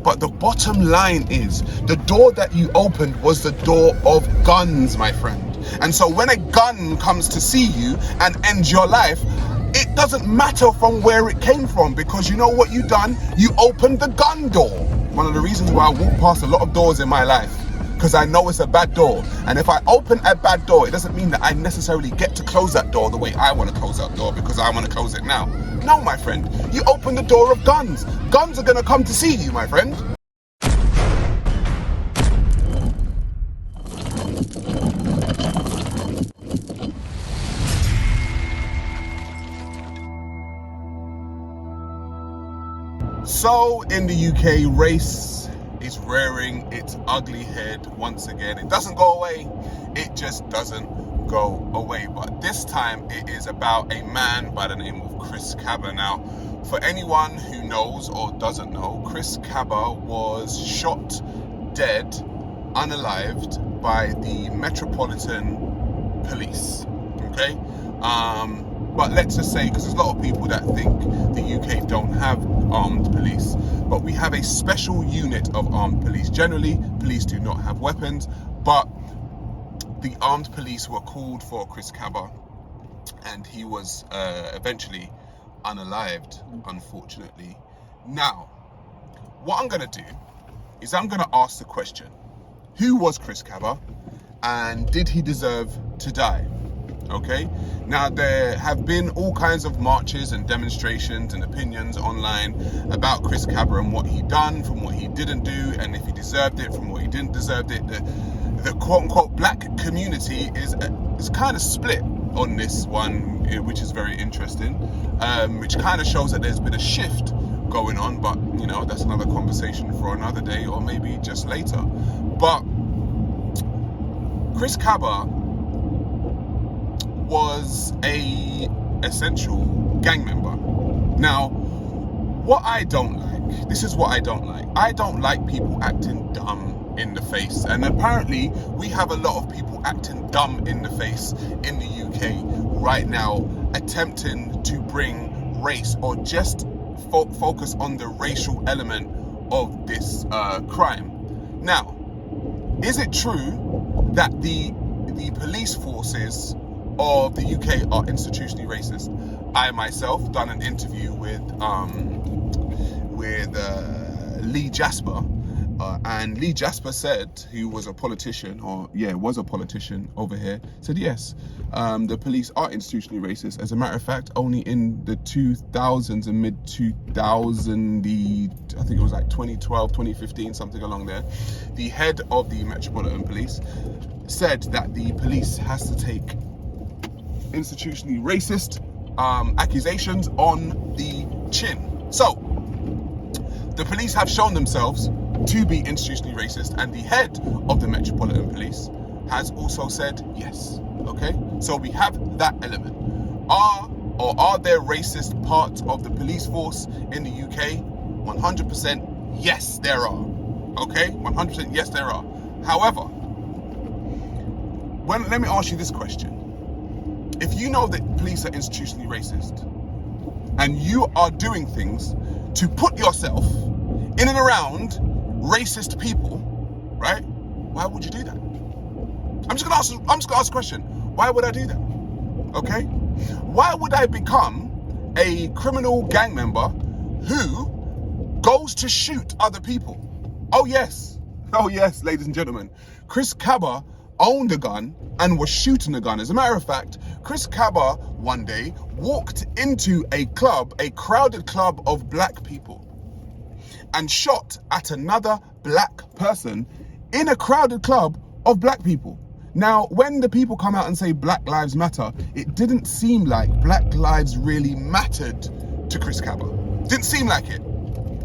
But the bottom line is, the door that you opened was the door of guns, my friend. And so when a gun comes to see you and ends your life, it doesn't matter from where it came from, because you know what you done? You opened the gun door. One of the reasons why I walk past a lot of doors in my life, because I know it's a bad door. And if I open a bad door, it doesn't mean that I necessarily get to close that door the way I want to close that door because I want to close it now. No, my friend, you open the door of guns. Guns are going to come to see you, my friend. So in the UK, race is rearing its ugly head once again. It doesn't go away. It just doesn't go away. But this time it is about a man by the name of Chris Kaba. Now, for anyone who knows or doesn't know, Chris Kaba was shot dead, unalived by the Metropolitan Police. Okay? But let's just say, because there's a lot of people that think the UK don't have armed police, but we have a special unit of armed police. Generally, police do not have weapons, but the armed police were called for Chris Kaba, and he was eventually unalived, unfortunately. Now, what I'm going to do is I'm going to ask the question, who was Chris Kaba, and did he deserve to die? Okay, now there have been all kinds of marches and demonstrations and opinions online about Chris Kaba and what he done, from what he didn't do, and if he deserved it, from what he didn't deserve it. The quote-unquote black community is kind of split on this one, which is very interesting, which kind of shows that there's been a shift going on, but you know, that's another conversation for another day, or maybe just later. But Chris Kaba was a essential gang member. Now, what I don't like, this is what I don't like. I don't like people acting dumb in the face. And apparently we have a lot of people acting dumb in the face in the UK right now, attempting to bring race or just focus on the racial element of this crime. Now, is it true that the police forces of the UK are institutionally racist? I myself done an interview with Lee Jasper, and Lee Jasper said, who was a politician, was a politician over here, said yes, the police are institutionally racist. As a matter of fact, only in the 2000s and mid 2000s, I think it was like 2012, 2015, something along there, the head of the Metropolitan Police said that the police has to take institutionally racist accusations on the chin. So the police have shown themselves to be institutionally racist, and the head of the Metropolitan Police has also said yes. Okay, so we have that element. Are there racist parts of the police force in the UK? 100% yes, there are. Okay, 100% yes, there are. However, let me ask you this question. If you know that police are institutionally racist and you are doing things to put yourself in and around racist people, right? Why would you do that? I'm just gonna ask a question. Why would I do that? Okay? Why would I become a criminal gang member who goes to shoot other people? Oh yes, ladies and gentlemen. Chris Kaba owned a gun and was shooting a gun. As a matter of fact, Chris Kaba one day walked into a club, a crowded club of black people, and shot at another black person in a crowded club of black people. Now, when the people come out and say Black Lives Matter, it didn't seem like black lives really mattered to Chris Kaba. Didn't seem like it.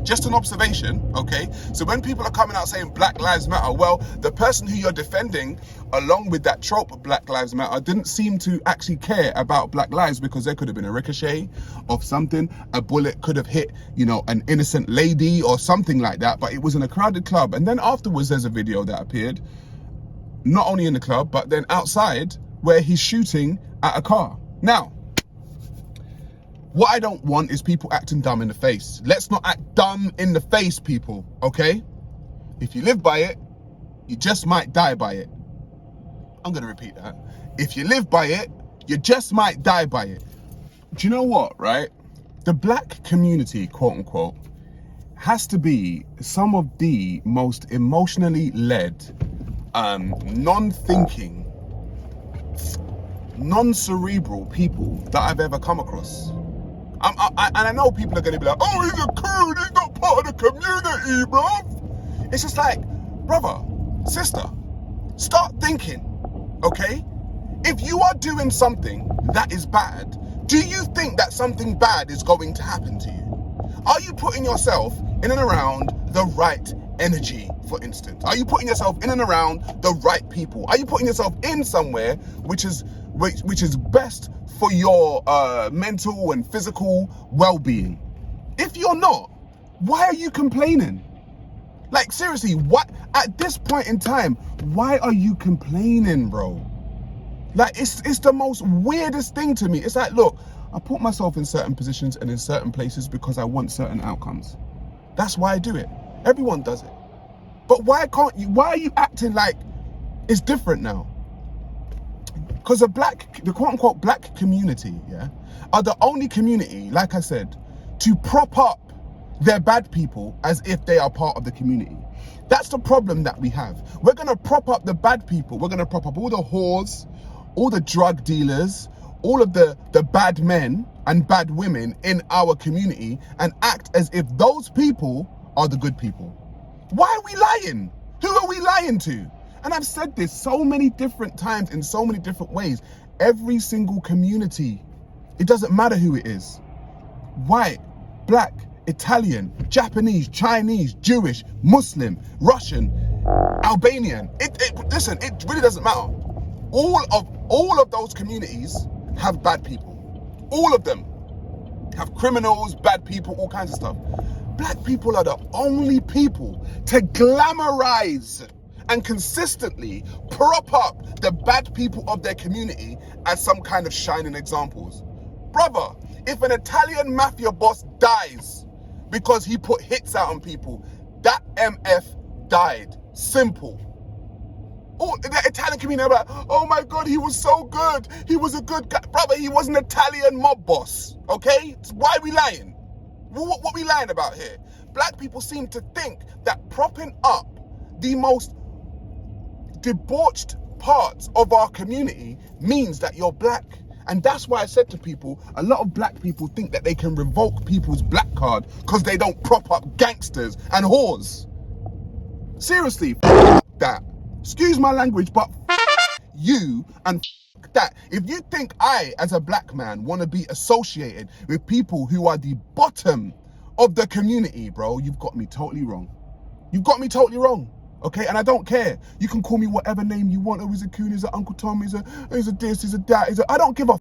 Just an observation, okay? So when people are coming out saying Black Lives Matter, well, the person who you're defending, along with that trope of Black Lives Matter, didn't seem to actually care about black lives, because there could have been a ricochet of something. A bullet could have hit, an innocent lady or something like that, but it was in a crowded club. And then afterwards, there's a video that appeared, not only in the club, but then outside, where he's shooting at a car. Now, What I don't want is people acting dumb in the face. Let's not act dumb in the face, people, okay? If you live by it, you just might die by it. I'm gonna repeat that. If you live by it, you just might die by it. Do you know what, right? The black community, quote unquote, has to be some of the most emotionally led, non-thinking, non-cerebral people that I've ever come across. And I know people are going to be like, oh, he's a coon, he's not part of the community, bruv. It's just like, brother, sister, start thinking, okay? If you are doing something that is bad, do you think that something bad is going to happen to you? Are you putting yourself in and around the right energy, for instance? Are you putting yourself in and around the right people? Are you putting yourself in somewhere which is best for your mental and physical well-being? If you're not, why are you complaining? Like, seriously, what at this point in time, why are you complaining, bro? Like, it's the most weirdest thing to me. It's like, look, I put myself in certain positions and in certain places because I want certain outcomes. That's why I do it. Everyone does it. But why are you acting like it's different now? Because the quote unquote black community, yeah, are the only community, like I said, to prop up their bad people as if they are part of the community. That's the problem that we have. We're gonna prop up the bad people. We're gonna prop up all the whores, all the drug dealers, all of the bad men and bad women in our community and act as if those people are the good people. Why are we lying? Who are we lying to? And I've said this so many different times in so many different ways. Every single community, it doesn't matter who it is. White, black, Italian, Japanese, Chinese, Jewish, Muslim, Russian, Albanian. Listen, it really doesn't matter. All of those communities have bad people. All of them have criminals, bad people, all kinds of stuff. Black people are the only people to glamorize and consistently prop up the bad people of their community as some kind of shining examples. Brother, if an Italian mafia boss dies because he put hits out on people, that MF died. Simple. Oh, the Italian community are like, oh my God, he was so good. He was a good guy. Brother, he was an Italian mob boss, okay? Why are we lying? What we lying about here? Black people seem to think that propping up the most debauched parts of our community means that you're black. And that's why I said to people, a lot of black people think that they can revoke people's black card because they don't prop up gangsters and whores. Seriously, that. Excuse my language, but you and that. If you think I, as a black man, want to be associated with people who are the bottom of the community, bro, you've got me totally wrong. You've got me totally wrong. Okay, and I don't care. You can call me whatever name you want. Oh, he's a coon, he's an Uncle Tom, he's a this, he's a that, I don't give a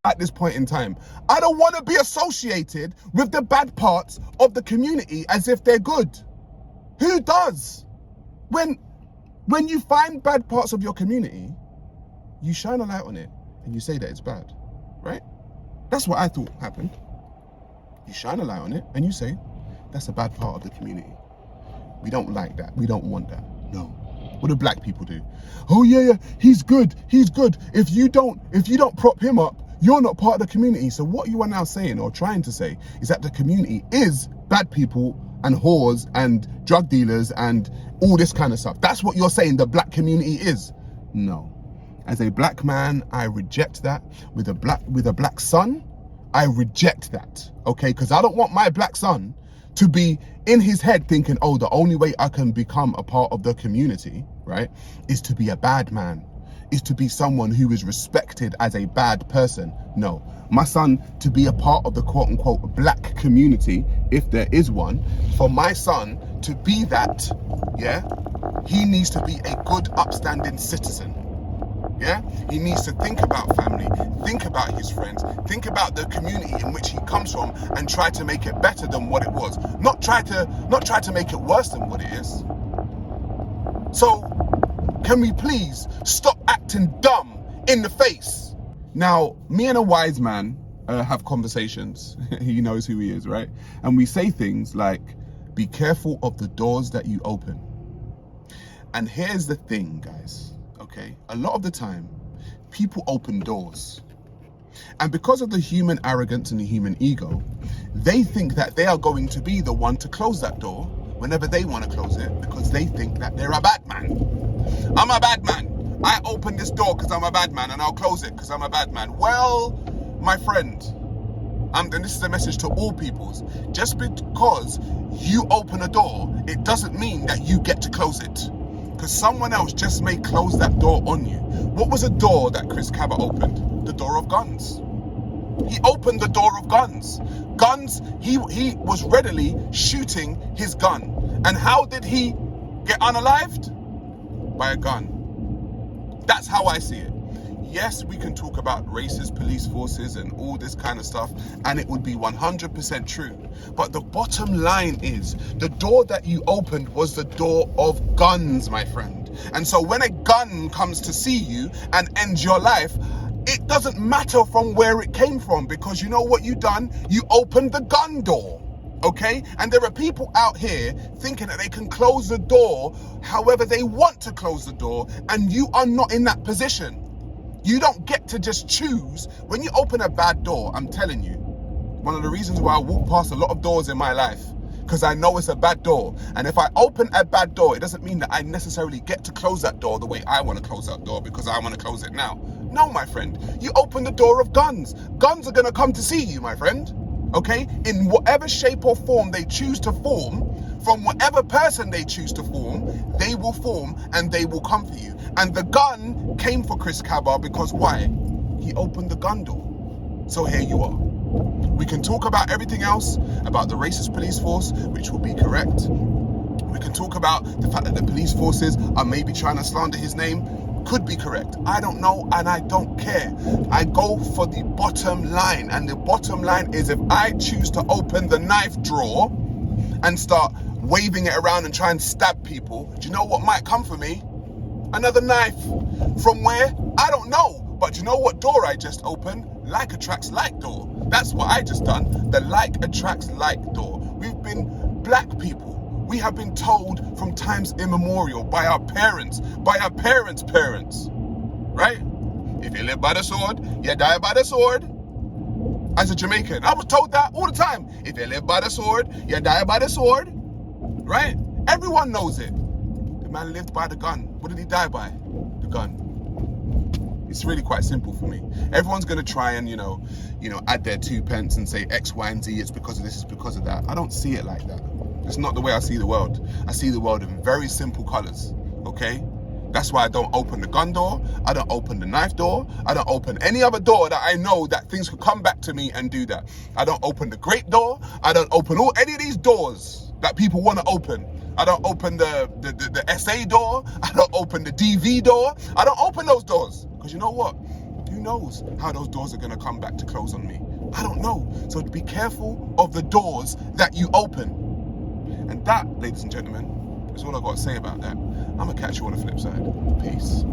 at this point in time. I don't want to be associated with the bad parts of the community as if they're good. Who does? When you find bad parts of your community, you shine a light on it and you say that it's bad, right? That's what I thought happened. You shine a light on it and you say, that's a bad part of the community. We don't like that. We don't want that. No. What do black people do? Oh yeah, he's good. He's good. If you don't prop him up, you're not part of the community. So what you are now saying or trying to say is that the community is bad people and whores and drug dealers and all this kind of stuff. That's what you're saying the black community is. No. As a black man, I reject that. With a black son, I reject that. Okay? Because I don't want my black son to be in his head thinking, oh, the only way I can become a part of the community, right, is to be a bad man, is to be someone who is respected as a bad person. No, my son to be a part of the quote unquote black community, if there is one, for my son to be that, yeah, he needs to be a good upstanding citizen. Yeah, he needs to think about family, think about his friends, think about the community in which he comes from, and try to make it better than what it was. Not try to make it worse than what it is. So, can we please stop acting dumb in the face? Now, me and a wise man have conversations. He knows who he is, right? And we say things like, be careful of the doors that you open. And here's the thing, guys, okay? A lot of the time, people open doors. And because of the human arrogance and the human ego, they think that they are going to be the one to close that door whenever they want to close it, because they think that they're a bad man. I'm a bad man. I open this door because I'm a bad man, and I'll close it because I'm a bad man. Well, my friend, and this is a message to all peoples, just because you open a door, it doesn't mean that you get to close it. Because someone else just may close that door on you. What was a door that Chris Kaba opened? The door of guns. He opened the door of guns. Guns, he was readily shooting his gun. And how did he get unalived? By a gun. That's how I see it. Yes, we can talk about racist police forces and all this kind of stuff, and it would be 100% true. But the bottom line is, the door that you opened was the door of guns, my friend. And so when a gun comes to see you and ends your life, it doesn't matter from where it came from, because you know what you done? You opened the gun door. Okay? And there are people out here thinking that they can close the door however they want to close the door, and you are not in that position. You don't get to just choose. When you open a bad door, I'm telling you, one of the reasons why I walk past a lot of doors in my life, because I know it's a bad door. And if I open a bad door, it doesn't mean that I necessarily get to close that door the way I want to close that door because I want to close it now. No, my friend, you open the door of guns. Guns are going to come to see you, my friend. Okay? In whatever shape or form they choose to form, from whatever person they choose to form, they will form and they will come for you. And the gun came for Chris Kaba because why? He opened the gun door. So here you are. We can talk about everything else, about the racist police force, which will be correct. We can talk about the fact that the police forces are maybe trying to slander his name. Could be correct. I don't know, and I don't care. I go for the bottom line. And the bottom line is, if I choose to open the knife drawer and start waving it around and try and stab people, do you know what might come for me? Another knife. From where? I don't know. But you know what door I just opened? Like attracts like door. That's what I just done. The like attracts like door. We've been black people. We have been told from times immemorial by our parents' parents, right? If you live by the sword, you die by the sword. As a Jamaican, I was told that all the time. If you live by the sword, you die by the sword, right? Everyone knows it. The man lived by the gun. What did he die by? The gun. It's really quite simple for me. Everyone's going to try and, add their 2 pence and say X, Y, and Z, it's because of this, it's because of that. I don't see it like that. It's not the way I see the world. I see the world in very simple colors, okay? That's why I don't open the gun door. I don't open the knife door. I don't open any other door that I know that things could come back to me and do that. I don't open the great door. I don't open any of these doors that people want to open. I don't open the SA door. I don't open the DV door. I don't open those doors. Because you know what? Who knows how those doors are going to come back to close on me? I don't know. So be careful of the doors that you open. And that, ladies and gentlemen, is all I've got to say about that. I'm going to catch you on the flip side. Peace.